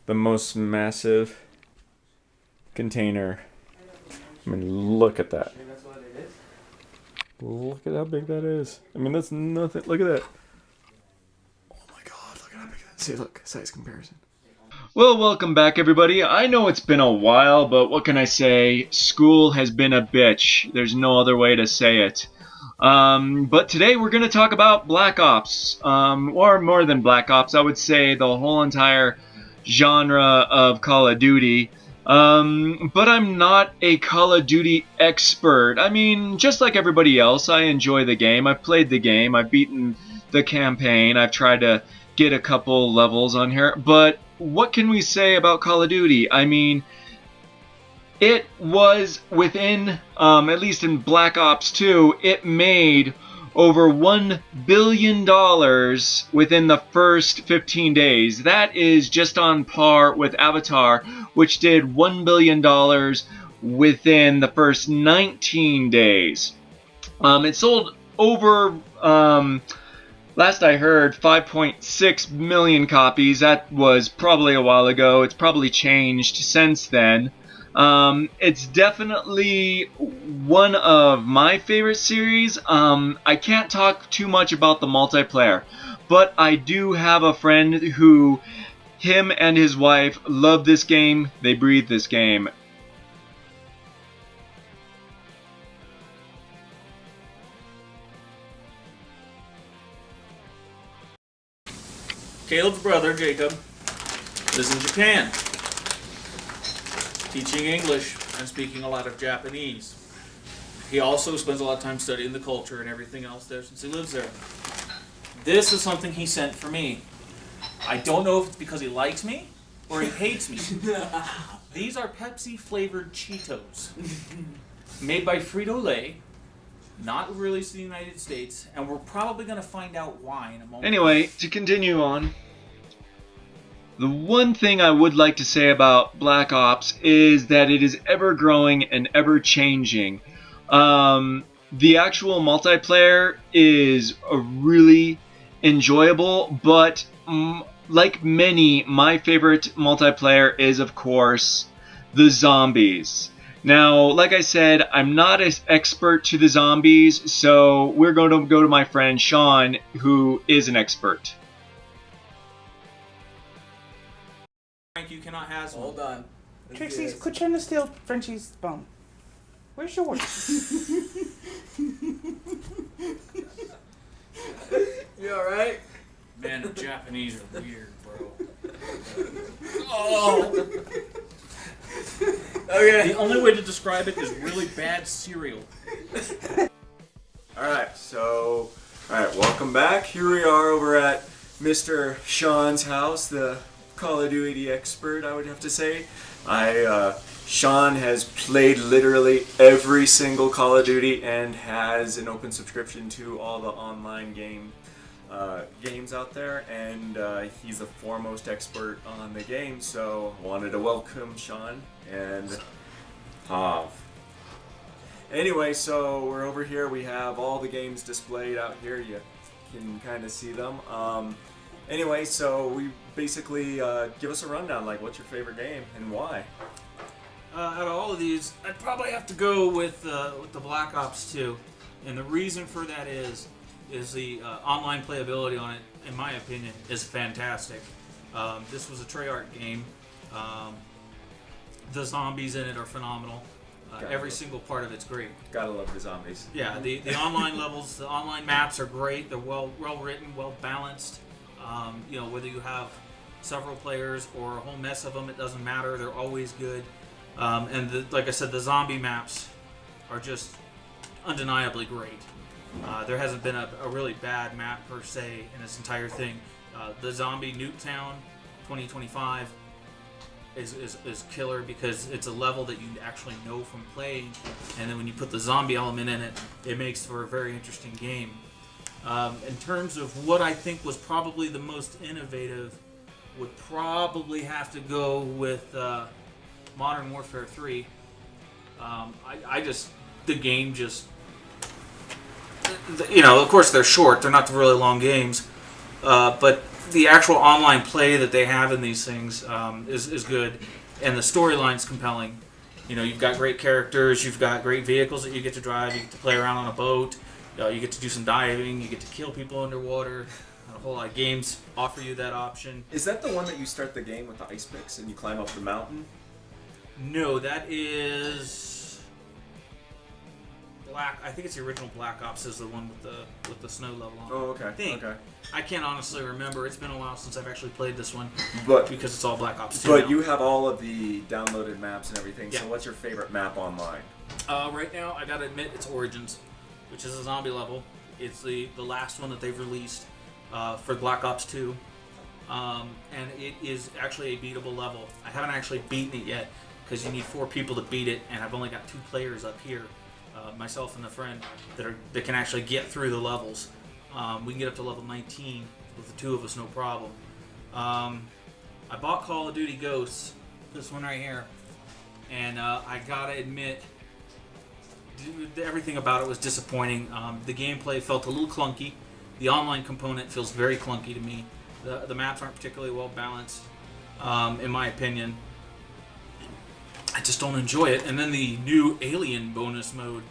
the most massive container. I mean, look at that. Look at how big that is. I mean, that's nothing. Look at that. Oh my god, look at how big that is. See, look, size comparison. Well, welcome back, everybody. I know it's been a while, but what can I say? School has been a bitch. There's no other way to say it. But today we're going to talk about Black Ops, or more than Black Ops. I would say the whole entire genre of Call of Duty. But I'm not a Call of Duty expert. I mean, just like everybody else, I enjoy the game. I've played the game. I've beaten the campaign. I've tried to get a couple levels on here. But what can we say about Call of Duty? I mean, it was within, at least in Black Ops 2, it made over $1 billion within the first 15 days. That is just on par with Avatar, which did $1 billion within the first 19 days. It sold over, last I heard, 5.6 million copies. That was probably a while ago. It's probably changed since then. It's definitely one of my favorite series. I can't talk too much about the multiplayer, but I do have a friend who, him and his wife, love this game. They breathe this game. Caleb's brother, Jacob, lives in Japan, teaching English and speaking a lot of Japanese. He also spends a lot of time studying the culture and everything else there since he lives there. This is something he sent for me. I don't know if it's because he likes me or he hates me. These are Pepsi flavored Cheetos, made by Frito-Lay, not released in the United States, and we're probably going to find out why in a moment. Anyway, to continue on, the one thing I would like to say about Black Ops is that it is ever growing and ever changing. The actual multiplayer is really enjoyable, but like many, my favorite multiplayer is, of course, the zombies. Now, like I said, I'm not as expert to the zombies, so we're going to go to my friend Sean, who is an expert. Frank, you cannot have some. Hold on. Trixie, quit trying to steal Frenchie's bone. Where's yours? You alright? Man, the Japanese are weird, bro. Oh! Okay. The only way to describe it is really bad cereal. Alright, welcome back. Here we are over at Mr. Sean's house, the Call of Duty expert, I would have to say. Sean has played literally every single Call of Duty and has an open subscription to all the online games out there, and he's the foremost expert on the game, so I wanted to welcome Sean and Anyway, so we're over here, we have all the games displayed out here, you can kind of see them. Anyway, so we basically, give us a rundown, like what's your favorite game and why? Out of all of these, I'd probably have to go with the Black Ops 2, and the reason for that is the online playability on it, in my opinion, is fantastic. This was a Treyarch game. The zombies in it are phenomenal. Every single part of it's great. Gotta love the zombies. Yeah, the online levels, the online maps are great. They're well written, well balanced. You know, whether you have several players or a whole mess of them, it doesn't matter. They're always good. And like I said, the zombie maps are just undeniably great. There hasn't been a really bad map per se in this entire thing. The zombie Nuketown 2025 is killer because it's a level that you actually know from playing, and then when you put the zombie element in it, it makes for a very interesting game. In terms of what I think was probably the most innovative, would probably have to go with Modern Warfare 3. The game just, you know, of course they're short, they're not the really long games, but the actual online play that they have in these things is good, and the storyline's compelling. You know, you've got great characters, you've got great vehicles that you get to drive, you get to play around on a boat, you get to do some diving, you get to kill people underwater. A whole lot of games offer you that option. Is that the one that you start the game with the ice picks and you climb up the mountain? No, that is Black. I think it's the original Black Ops is the one with the snow level on it. Oh, okay. I think. Okay. I can't honestly remember. It's been a while since I've actually played this one, But because it's all Black Ops 2 But now. you have all of the downloaded maps and everything. Yeah. So what's your favorite map online? Right now, I gotta admit, it's Origins, which is a zombie level. It's the last one that they've released for Black Ops 2. And it is actually a beatable level. I haven't actually beaten it yet because you need 4 people to beat it, and I've only got 2 players up here, myself and a friend, that can actually get through the levels. We can get up to level 19 with the 2 of us, no problem. I bought Call of Duty Ghosts, this one right here, and I gotta admit, everything about it was disappointing. The gameplay felt a little clunky. The online component feels very clunky to me. The maps aren't particularly well balanced, in my opinion. I just don't enjoy it. And then the new Alien bonus mode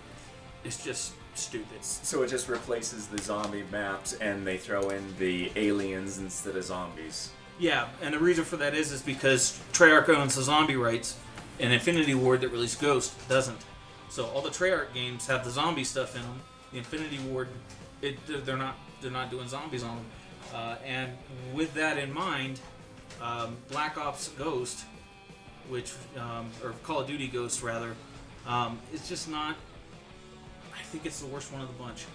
is just stupid. So it just replaces the zombie maps and they throw in the aliens instead of zombies. Yeah, and the reason for that is because Treyarch owns the zombie rights, and Infinity Ward that released Ghost doesn't. So all the Treyarch games have the zombie stuff in them. The Infinity Ward, they're not doing zombies on them. And with that in mind, Black Ops Ghost, or Call of Duty Ghost rather, it's just not. I think it's the worst one of the bunch.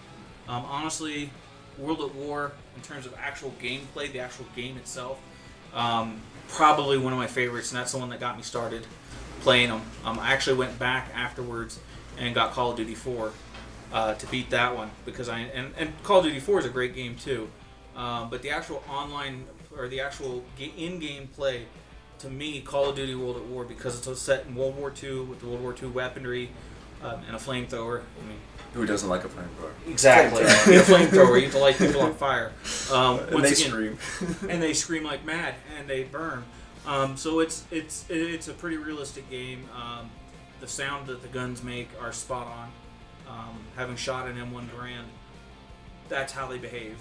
Honestly, World at War, in terms of actual gameplay, the actual game itself, probably one of my favorites, and that's the one that got me started playing them. I actually went back afterwards and got Call of Duty 4 to beat that one, because and Call of Duty 4 is a great game too. But the actual online, or the actual in-game play, to me, Call of Duty World at War, because it's set in World War II with the World War II weaponry and a flamethrower. I mean, who doesn't like a flamethrower? Exactly. A flamethrower, you have to light people on fire. And they scream. And they scream like mad, and they burn. So it's a pretty realistic game. The sound that the guns make are spot on. Having shot an M1 Garand, that's how they behave.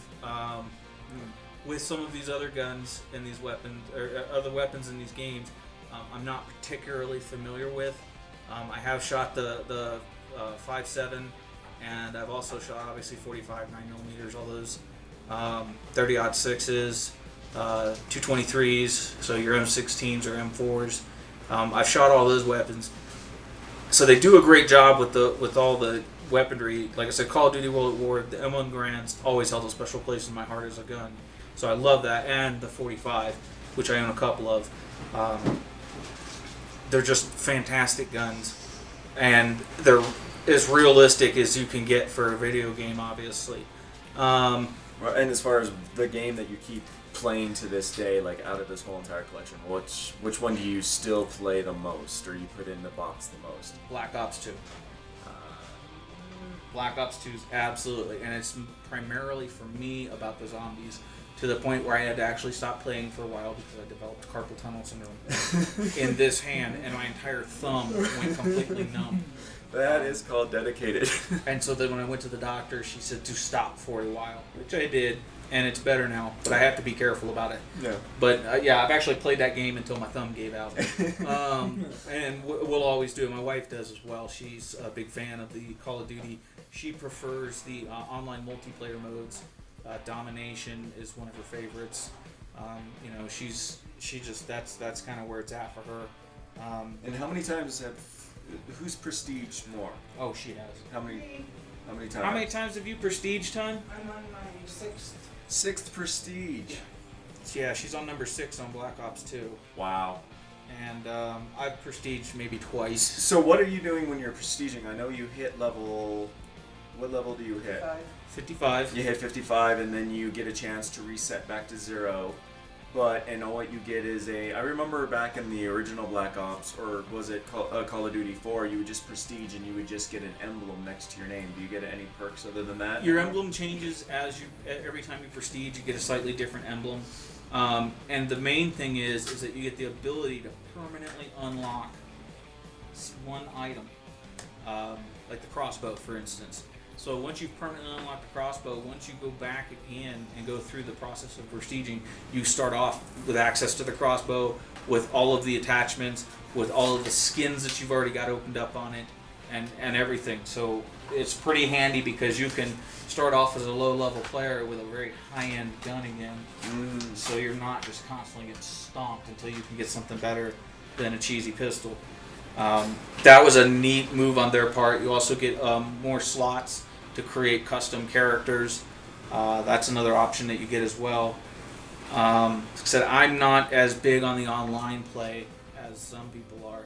With some of these other guns and these weapons, or other weapons in these games, I'm not particularly familiar with. I have shot the 5.7, and I've also shot obviously 45 9mm, all those 30-06s, 223s, so your M16s or M4s. I've shot all those weapons, so they do a great job with all the weaponry. Like I said, Call of Duty World at War, the M1 Garand's always held a special place in my heart as a gun. So I love that, and the 45, which I own a couple of. They're just fantastic guns, and they're as realistic as you can get for a video game, obviously. And as far as the game that you keep playing to this day, like out of this whole entire collection, which one do you still play the most, or you put in the box the most? Black Ops 2. Black Ops 2 is absolutely, and it's primarily for me about the zombies, to the point where I had to actually stop playing for a while because I developed carpal tunnel syndrome in this hand, and my entire thumb went completely numb. That is called dedicated. And so then when I went to the doctor, she said to stop for a while, which I did, and it's better now, but I have to be careful about it. Yeah. But yeah, I've actually played that game until my thumb gave out. And we'll always do it. My wife does as well. She's a big fan of the Call of Duty. She prefers the online multiplayer modes. Domination is one of her favorites. You know, she just that's kind of where it's at for her. And how many times who's prestiged more? Oh, she has. How many times? How many times have you prestiged, hun? I'm on my 6th. 6th prestige. Yeah, she's on number 6 on Black Ops 2. Wow. And I've prestiged maybe twice. So what are you doing when you're prestiging? I know you hit level. What level do you hit? 55. You hit 55, and then you get a chance to reset back to 0. and what you get is I remember back in the original Black Ops, or was it Call of Duty 4, you would just prestige and you would just get an emblem next to your name. Do you get any perks other than that? Your emblem changes every time you prestige. You get a slightly different emblem, and the main thing is that you get the ability to permanently unlock one item, like the crossbow, for instance. So once you've permanently unlocked the crossbow, once you go back again and go through the process of prestiging, you start off with access to the crossbow, with all of the attachments, with all of the skins that you've already got opened up on it, and everything. So it's pretty handy because you can start off as a low-level player with a very high-end gun again. So you're not just constantly getting stomped until you can get something better than a cheesy pistol. That was a neat move on their part. You also get more slots to create custom characters. That's another option that you get as well. Like I said, I'm not as big on the online play as some people are.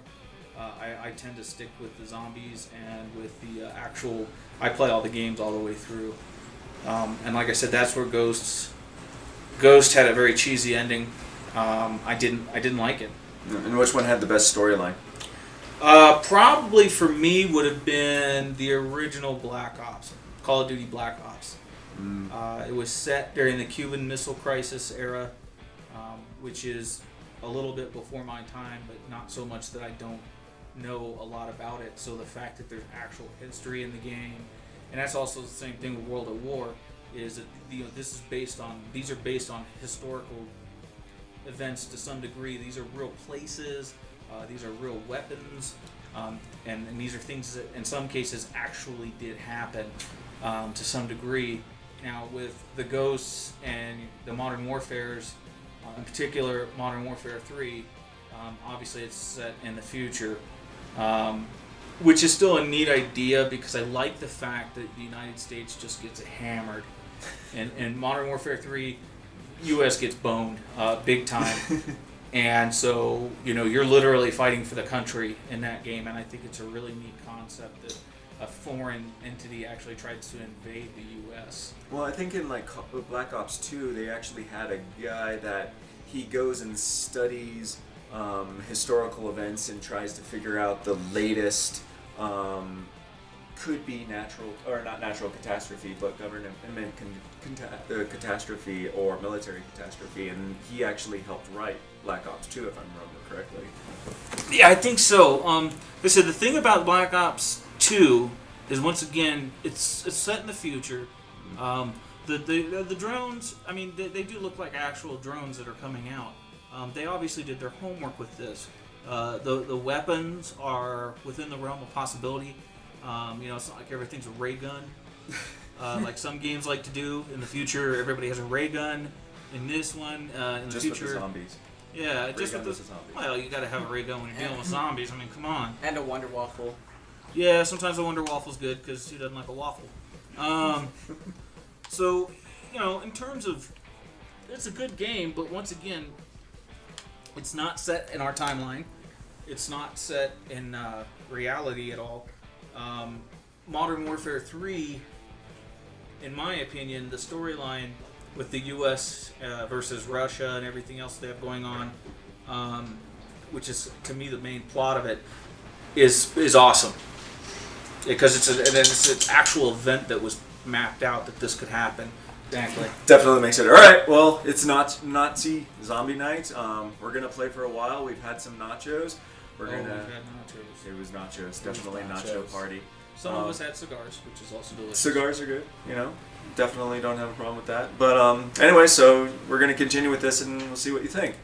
I tend to stick with the zombies and with the actual. I play all the games all the way through, and like I said, that's where Ghost had a very cheesy ending. I didn't like it. And which one had the best storyline? Probably for me would have been the original Black Ops, Call of Duty Black Ops. It was set during the Cuban Missile Crisis era, which is a little bit before my time, but not so much that I don't know a lot about it. So the fact that there's actual history in the game, and that's also the same thing with World at War, is that these are based on historical events to some degree. These are real places. These are real weapons, and these are things that in some cases actually did happen to some degree. Now with the Ghosts and the Modern Warfares, in particular Modern Warfare 3, obviously it's set in the future, which is still a neat idea because I like the fact that the United States just gets hammered. In Modern Warfare 3, U.S. gets boned big time. And so, you're literally fighting for the country in that game, and I think it's a really neat concept that a foreign entity actually tries to invade the U.S. Well, I think in Black Ops 2, they actually had a guy that he goes and studies historical events and tries to figure out the latest, could be natural, or not natural catastrophe, but government catastrophe or military catastrophe, and he actually helped write Black Ops 2, if I remember correctly. Yeah, I think so. They said the thing about Black Ops 2 is, once again, it's set in the future. The drones, I mean, they do look like actual drones that are coming out. They obviously did their homework with this. The weapons are within the realm of possibility. It's not like everything's a ray gun, like some games like to do. In the future, everybody has a ray gun. In this one, in the future, with the zombies. Yeah, just with the zombies. Well, you got to have a ray gun when you're dealing with zombies. I mean, come on. And a Wonder Waffle. Yeah, sometimes a Wonder Waffle's good because who doesn't like a waffle? So, in terms of, it's a good game, but once again, it's not set in our timeline. It's not set in reality at all. Modern Warfare 3, in my opinion, the storyline with the U.S. Versus Russia and everything else they have going on, which is to me the main plot of it, is awesome because it's an actual event that was mapped out that this could happen. Exactly. Definitely makes it. All right. Well, it's not Nazi zombie night. We're gonna play for a while. We've had some nachos. We've had nachos. It was nachos. Definitely nacho party. Some of us had cigars, which is also delicious. Cigars are good. Definitely don't have a problem with that. But anyway, so we're gonna continue with this, and we'll see what you think.